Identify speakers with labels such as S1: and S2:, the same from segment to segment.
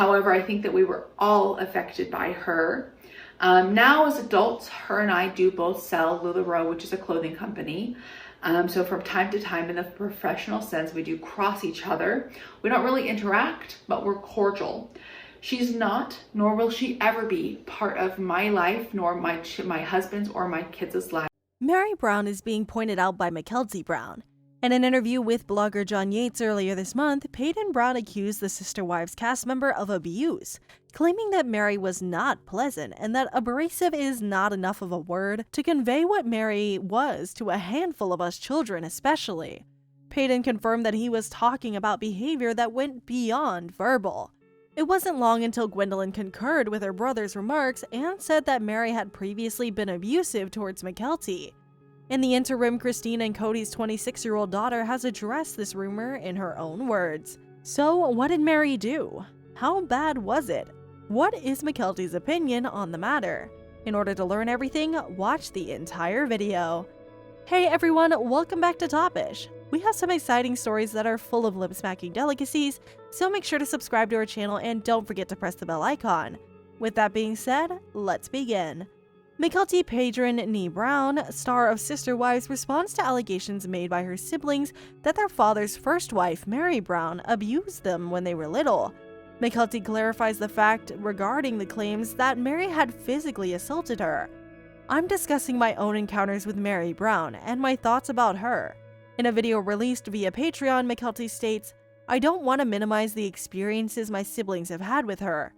S1: However, I think that we were all affected by her. Now as adults, her and I do both sell LuLaRoe, which is a clothing company. So from time to time, in the professional sense, we do cross each other. We don't really interact, but we're cordial. She's not, nor will she ever be, part of my life, nor my husband's or my kids' life.
S2: Meri Brown is being pointed out by Mykelti Brown. In an interview with blogger John Yates earlier this month, Paedon Brown accused the Sister Wives cast member of abuse, claiming that Meri was not pleasant and that abrasive is not enough of a word to convey what Meri was to a handful of us children especially. Paedon confirmed that he was talking about behavior that went beyond verbal. It wasn't long until Gwendlyn concurred with her brother's remarks and said that Meri had previously been abusive towards Mykelti. In the interim, Christine and Kody's 26-year-old daughter has addressed this rumor in her own words. So what did Meri do? How bad was it? What is Mykelti's opinion on the matter? In order to learn everything, watch the entire video. Hey everyone, welcome back to Topish. We have some exciting stories that are full of lip-smacking delicacies, so make sure to subscribe to our channel and don't forget to press the bell icon. With that being said, let's begin. Mykelti Paedon Brown, star of Sister Wives, responds to allegations made by her siblings that their father's first wife, Meri Brown, abused them when they were little. Mykelti clarifies the fact regarding the claims that Meri had physically assaulted her. I'm discussing my own encounters with Meri Brown and my thoughts about her. In a video released via Patreon, Mykelti states, I don't want to minimize the experiences my siblings have had with her.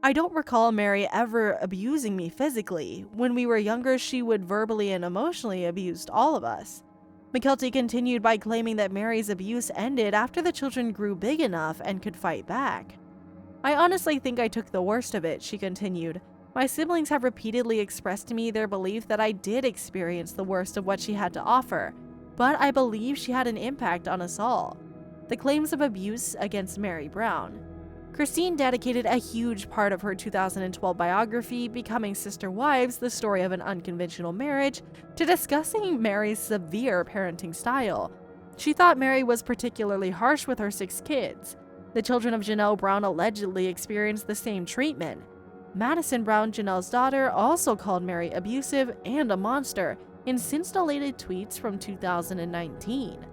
S2: I don't recall Meri ever abusing me physically. When we were younger, she would verbally and emotionally abuse all of us. Mykelti continued by claiming that Meri's abuse ended after the children grew big enough and could fight back. I honestly think I took the worst of it, she continued. My siblings have repeatedly expressed to me their belief that I did experience the worst of what she had to offer, but I believe she had an impact on us all. The claims of abuse against Meri Brown. Christine dedicated a huge part of her 2012 biography, Becoming Sister Wives, the story of an unconventional marriage, to discussing Meri's severe parenting style. She thought Meri was particularly harsh with her 6 kids. The children of Janelle Brown allegedly experienced the same treatment. Madison Brown, Janelle's daughter, also called Meri abusive and a monster in since-deleted tweets from 2019.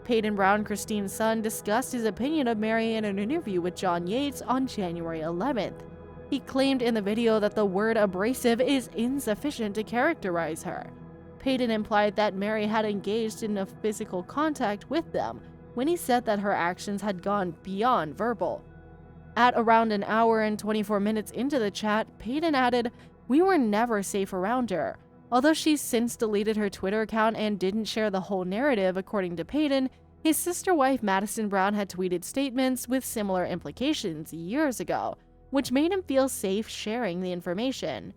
S2: Paedon Brown, Christine's son, discussed his opinion of Meri in an interview with John Yates on January 11th. He claimed in the video that the word abrasive is insufficient to characterize her. Paedon implied that Meri had engaged in a physical contact with them when he said that her actions had gone beyond verbal. At around an hour and 24 minutes into the chat, Paedon added, "We were never safe around her." Although she's since deleted her Twitter account and didn't share the whole narrative, according to Paedon, his sister wife Madison Brown had tweeted statements with similar implications years ago, which made him feel safe sharing the information.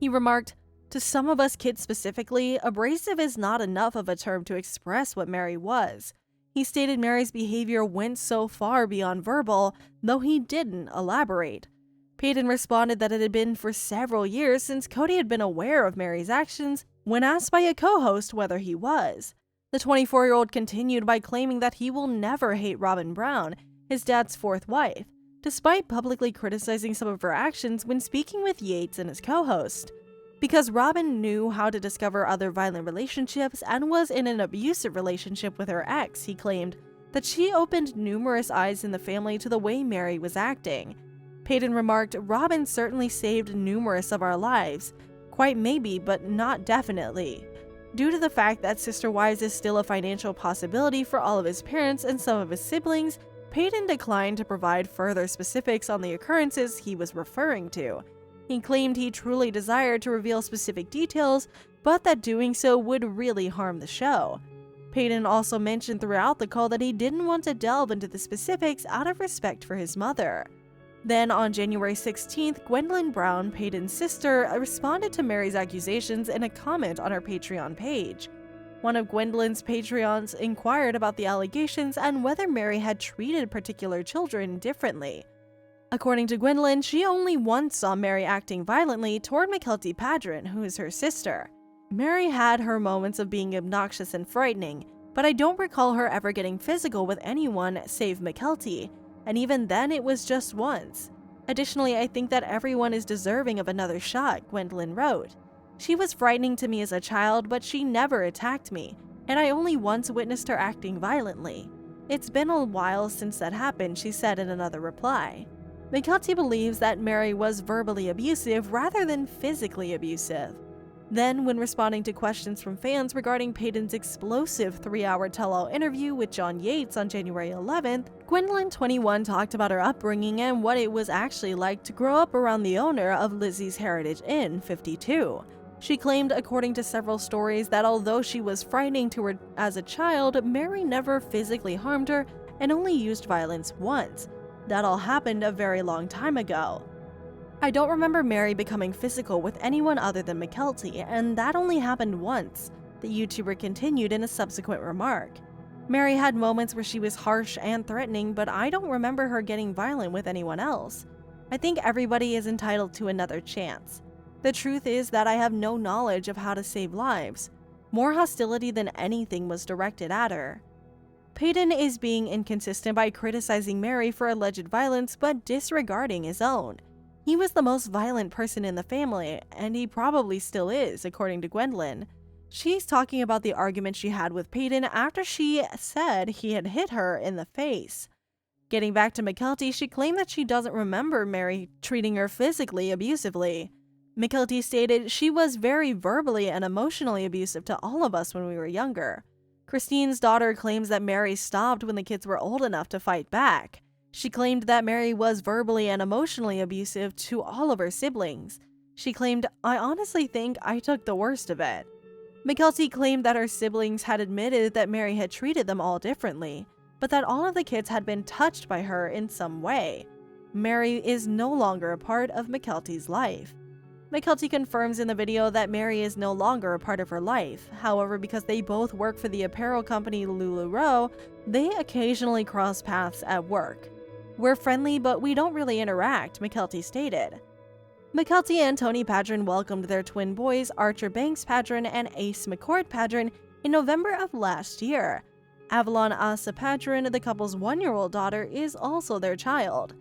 S2: He remarked, "To some of us kids specifically, abrasive is not enough of a term to express what Meri was." He stated Meri's behavior went so far beyond verbal, though he didn't elaborate. Paedon responded that it had been for several years since Kody had been aware of Meri's actions when asked by a co-host whether he was. The 24-year-old continued by claiming that he will never hate Robyn Brown, his dad's 4th wife, despite publicly criticizing some of her actions when speaking with Yates and his co-host. Because Robyn knew how to discover other violent relationships and was in an abusive relationship with her ex, he claimed that she opened numerous eyes in the family to the way Meri was acting. Paedon remarked, "Robyn certainly saved numerous of our lives. Quite maybe, but not definitely." Due to the fact that Sister Wives is still a financial possibility for all of his parents and some of his siblings, Paedon declined to provide further specifics on the occurrences he was referring to. He claimed he truly desired to reveal specific details, but that doing so would really harm the show. Paedon also mentioned throughout the call that he didn't want to delve into the specifics out of respect for his mother. Then, on January 16th, Gwendlyn Brown, Paedon's sister, responded to Meri's accusations in a comment on her Patreon page. One of Gwendlyn's Patreons inquired about the allegations and whether Meri had treated particular children differently. According to Gwendlyn, she only once saw Meri acting violently toward Mykelti Brown, who is her sister. Meri had her moments of being obnoxious and frightening, but I don't recall her ever getting physical with anyone save Mykelti. and even then it was just once. Additionally, I think that everyone is deserving of another shot, Gwendlyn wrote. She was frightening to me as a child, but she never attacked me, and I only once witnessed her acting violently. It's been a while since that happened, she said in another reply. Mykelti believes that Meri was verbally abusive rather than physically abusive. Then, when responding to questions from fans regarding Peyton's explosive 3-hour tell-all interview with John Yates on January 11th, Gwendlyn, 21, talked about her upbringing and what it was actually like to grow up around the owner of Lizzie's Heritage Inn, 52. She claimed, according to several stories, that although she was frightening to her as a child, Meri never physically harmed her and only used violence once. That all happened a very long time ago. I don't remember Meri becoming physical with anyone other than Mykelti, and that only happened once, the YouTuber continued in a subsequent remark. Meri had moments where she was harsh and threatening, but I don't remember her getting violent with anyone else. I think everybody is entitled to another chance. The truth is that I have no knowledge of how to save lives. More hostility than anything was directed at her. Paedon is being inconsistent by criticizing Meri for alleged violence but disregarding his own. He was the most violent person in the family, and he probably still is, according to Gwendlyn. She's talking about the argument she had with Paedon after she said he had hit her in the face. Getting back to Mykelti, she claimed that she doesn't remember Meri treating her physically abusively. Mykelti stated she was very verbally and emotionally abusive to all of us when we were younger. Christine's daughter claims that Meri stopped when the kids were old enough to fight back. She claimed that Meri was verbally and emotionally abusive to all of her siblings. She claimed, "I honestly think I took the worst of it." Mykelti claimed that her siblings had admitted that Meri had treated them all differently, but that all of the kids had been touched by her in some way. Meri is no longer a part of Mykelti's life. Mykelti confirms in the video that Meri is no longer a part of her life. However, because they both work for the apparel company LuLaRoe, they occasionally cross paths at work. "We're friendly, but we don't really interact," Mykelti stated. Mykelti and Tony Paedon welcomed their twin boys Archer Banks Paedon and Ace McCord Paedon in November of last year. Avalon Asa Paedon, the couple's 1-year-old daughter, is also their child.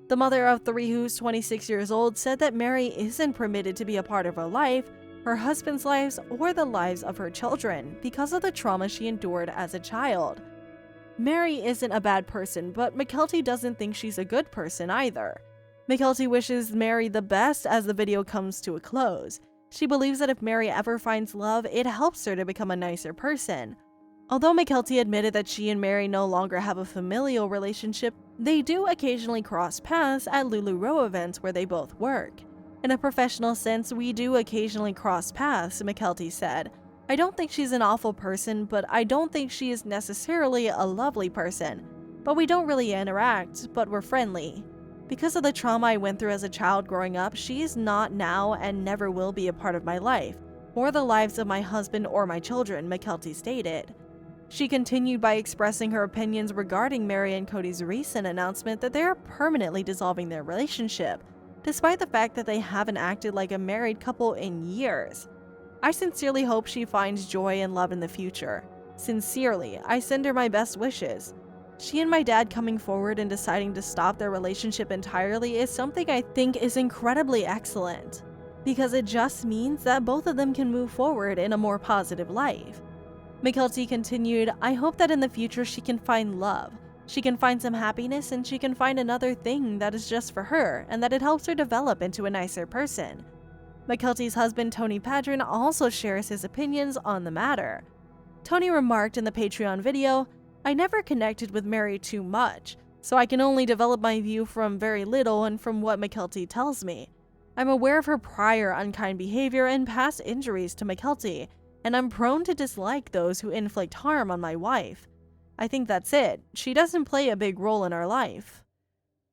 S2: The mother of 3, who's 26 years old, said that Meri isn't permitted to be a part of her life, her husband's lives, or the lives of her children because of the trauma she endured as a child. Meri isn't a bad person, but Mykelti doesn't think she's a good person either. Mykelti wishes Meri the best as the video comes to a close. She believes that if Meri ever finds love, it helps her to become a nicer person. Although Mykelti admitted that she and Meri no longer have a familial relationship, they do occasionally cross paths at LuLaRoe events where they both work. "In a professional sense, we do occasionally cross paths," Mykelti said. "I don't think she's an awful person, but I don't think she is necessarily a lovely person. But we don't really interact, but we're friendly. Because of the trauma I went through as a child growing up, she is not now and never will be a part of my life, or the lives of my husband or my children," Mykelti stated. She continued by expressing her opinions regarding Meri and Kody's recent announcement that they are permanently dissolving their relationship, despite the fact that they haven't acted like a married couple in years. "I sincerely hope she finds joy and love in the future. Sincerely, I send her my best wishes. She and my dad coming forward and deciding to stop their relationship entirely is something I think is incredibly excellent, because it just means that both of them can move forward in a more positive life." Mykelti continued, "I hope that in the future she can find love. She can find some happiness and she can find another thing that is just for her and that it helps her develop into a nicer person." Mykelti's husband Tony Paedon also shares his opinions on the matter. Tony remarked in the Patreon video, "I never connected with Meri too much, so I can only develop my view from very little and from what Mykelti tells me. I'm aware of her prior unkind behavior and past injuries to Mykelti, and I'm prone to dislike those who inflict harm on my wife. I think that's it. She doesn't play a big role in our life."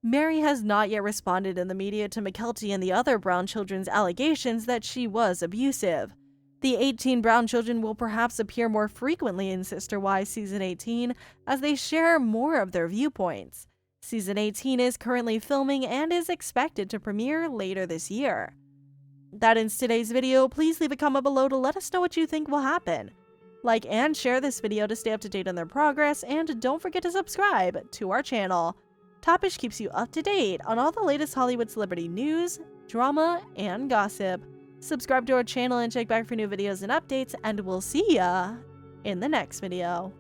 S2: Meri has not yet responded in the media to Mykelti and the other Brown children's allegations that she was abusive. The 18 Brown children will perhaps appear more frequently in Sister Wives Season 18 as they share more of their viewpoints. Season 18 is currently filming and is expected to premiere later this year. That ends today's video. Please leave a comment below to let us know what you think will happen. Like and share this video to stay up to date on their progress, and don't forget to subscribe to our channel. Topish keeps you up to date on all the latest Hollywood celebrity news, drama, and gossip. Subscribe to our channel and check back for new videos and updates, and we'll see ya in the next video.